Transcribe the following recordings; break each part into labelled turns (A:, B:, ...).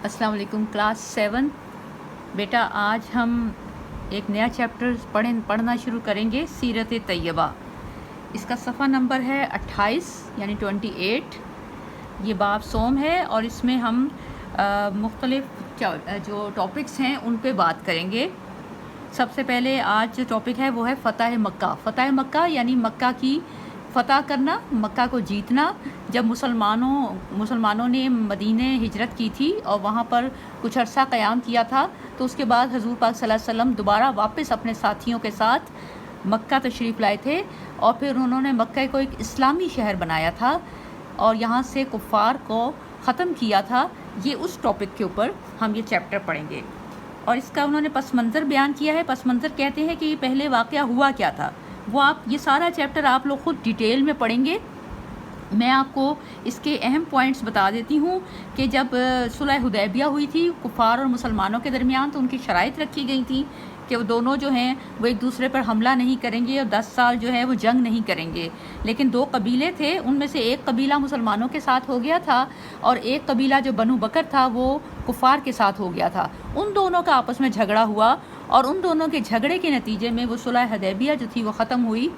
A: अस्सलाम वालेकुम क्लास 7। बेटा आज हम एक नया चैप्टर पढ़ना शुरू करेंगे, सीरत तैयबा। इसका सफ़ा नंबर है 28 यानी 28। ये बाब सोम है और इसमें हम मुख्तलिफ जो टॉपिक्स हैं उन पे बात करेंगे। सबसे पहले आज जो टॉपिक है वो है फ़तह मक्का। फ़तह मक्का यानी मक्का की फ़तह करना, मक्का को जीतना। जब मुसलमानों ने मदीने हिजरत की थी और वहाँ पर कुछ अरसा क़याम किया था, तो उसके बाद हज़ूर पाक सल्लल्लाहु अलैहि वसल्लम दोबारा वापस अपने साथियों के साथ मक्का तशरीफ़ लाए थे और फिर उन्होंने मक्का को एक इस्लामी शहर बनाया था और यहाँ से कुफ़ार को ख़त्म किया था। ये उस टॉपिक के ऊपर हम ये चैप्टर पढ़ेंगे और इसका उन्होंने पस मंज़र बयान किया है। पस मंज़र कहते हैं कि ये पहले वाक़या हुआ क्या था, वो आप ये सारा चैप्टर आप लोग ख़ुद डिटेल में पढ़ेंगे। मैं आपको इसके अहम पॉइंट्स बता देती हूँ कि जब सुलह हुदैबिया हुई थी कुफ़ार और मुसलमानों के दरमियान, तो उनकी शराइत रखी गई थी कि वो दोनों जो हैं वो एक दूसरे पर हमला नहीं करेंगे और 10 साल जो है वो जंग नहीं करेंगे। लेकिन दो कबीले थे, उनमें से एक कबीला मुसलमानों के साथ हो गया था और एक कबीला जो बनु बकर था वो कुफ़ार के साथ हो गया था। उन दोनों का आपस में झगड़ा हुआ और उन दोनों के झगड़े के नतीजे में वो सुलह हुदैबिया जो थी वो ख़त्म हुई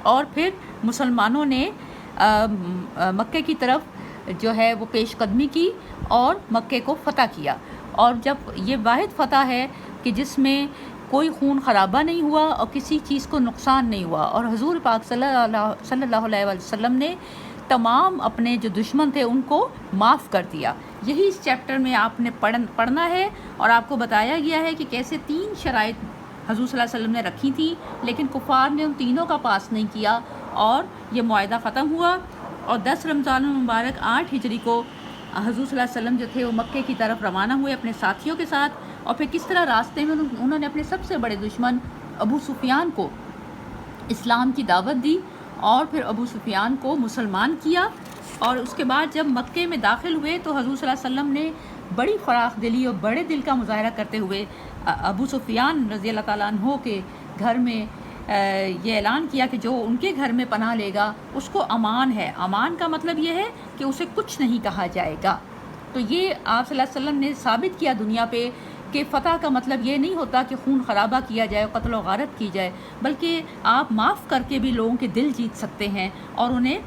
A: और फिर मुसलमानों ने मक्के की तरफ जो है वो पेशकदमी की और मक्के को फ़तह किया। और जब ये वाहिद फ़तह है कि जिसमें कोई खून खराबा नहीं हुआ और किसी चीज़ को नुकसान नहीं हुआ और हुज़ूर पाक सल्लल्लाहु अलैहि वसल्लम ने तमाम अपने जो दुश्मन थे उनको माफ़ कर दिया। यही इस चैप्टर में आपने पढ़ना है और आपको बताया गया है कि कैसे 3 शराइत हुज़ूर सल्लल्लाहु अलैहि वसल्लम ने रखी थी, लेकिन कुफ़ार ने उन तीनों का पास नहीं किया और ये मुआहदा ख़त्म हुआ। और 10 रमज़ान मुबारक 8 हिजरी को हुज़ूर सल्लल्लाहु अलैहि वसल्लम जो थे वो मक्के की तरफ रवाना हुए अपने साथियों के साथ। और फिर किस तरह रास्ते में उन्होंने अपने सबसे बड़े दुश्मन अबू सुफियान को इस्लाम की दावत दी और फिर अबू सुफियान को मुसलमान किया। और उसके बाद जब मक्के में दाखिल हुए तो हुज़ूर सल्लल्लाहु अलैहि वसल्लम ने बड़ी फ़राख दिली और बड़े दिल का मुज़ाहरा करते हुए अबू सुफियान रज़ी अल्लाह ताला अन्हो के घर में ये ऐलान किया कि जो उनके घर में पनाह लेगा उसको अमान है। अमान का मतलब ये है कि उसे कुछ नहीं कहा जाएगा। तो ये आप सल्लल्लाहु अलैहि वसल्लम ने साबित किया दुनिया पे कि फ़तह का मतलब ये नहीं होता कि खून खराबा किया जाए, कत्ल व गारत की जाए, बल्कि आप माफ़ करके भी लोगों के दिल जीत सकते हैं और उन्हें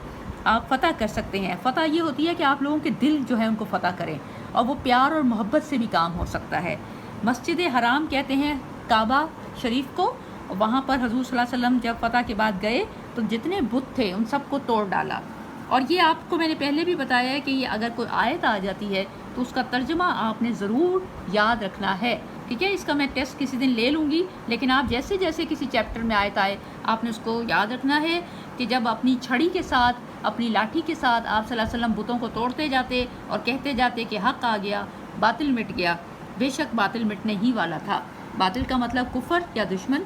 A: आप फ़तह कर सकते हैं। फ़तह ये होती है कि आप लोगों के दिल जो है उनको फ़तह करें और वो प्यार और मोहब्बत से भी काम हो सकता है। मस्जिद हराम कहते हैं काबा शरीफ को। वहाँ पर हुज़ूर सल्लल्लाहु अलैहि वसल्लम जब फ़तह के बाद गए तो जितने बुत थे उन सबको तोड़ डाला। और ये आपको मैंने पहले भी बताया है कि ये अगर कोई आयत आ जाती है तो उसका तर्जुमा आपने ज़रूर याद रखना है, ठीक है। इसका मैं टेस्ट किसी दिन ले लूँगी, लेकिन आप जैसे जैसे किसी चैप्टर में आयत आए आपने उसको याद रखना है कि जब अपनी छड़ी के साथ, अपनी लाठी के साथ आप सल्लल्लाहु अलैहि वसल्लम बुतों को तोड़ते जाते और कहते जाते कि हक़ आ गया, बातिल मिट गया। बेशक बातिल मिटने ही वाला था। बातिल का मतलब कुफ़र या दुश्मन।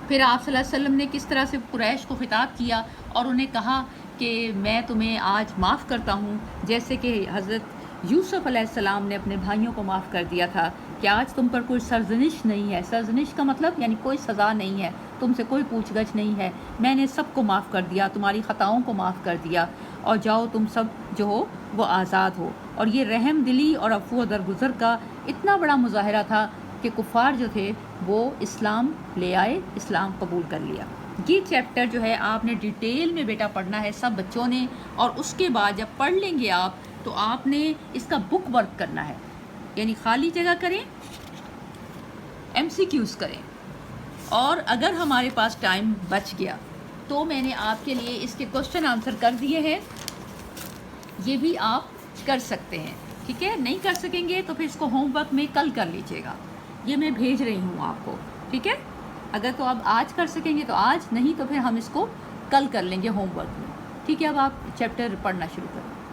A: फिर आप सल्लल्लाहु अलैहि वसल्लम ने किस तरह से कुरैश को ख़िताब किया और उन्हें कहा कि मैं तुम्हें आज माफ़ करता हूँ, जैसे कि हज़रत यूसुफ़ अलैहिस्सलाम ने अपने भाइयों को माफ़ कर दिया था कि आज तुम पर कोई सरजनिश नहीं है। सरजनिश का मतलब यानी कोई सज़ा नहीं है, तुमसे कोई पूछगछ नहीं है, मैंने सबको माफ़ कर दिया, तुम्हारी ख़ताओं को माफ़ कर दिया और जाओ तुम सब जो हो वो आज़ाद हो। और ये रहम दिली और अफ़ू दरगुज़र का इतना बड़ा मुज़ाहरा था कि कुफ़ार जो थे वो इस्लाम ले आए, इस्लाम कबूल कर लिया। ये चैप्टर जो है आपने डिटेल में बेटा पढ़ना है सब बच्चों ने। और उसके बाद जब पढ़ लेंगे आप तो आपने इसका बुक वर्क करना है, यानी खाली जगह करें, MCQs करें। और अगर हमारे पास टाइम बच गया तो मैंने आपके लिए इसके क्वेश्चन आंसर कर दिए हैं, ये भी आप कर सकते हैं, ठीक है। नहीं कर सकेंगे तो फिर इसको होमवर्क में कल कर लीजिएगा, ये मैं भेज रही हूँ आपको, ठीक है। अगर तो आप आज कर सकेंगे तो आज, नहीं तो फिर हम इसको कल कर लेंगे होमवर्क में, ठीक है। अब आप चैप्टर पढ़ना शुरू करें।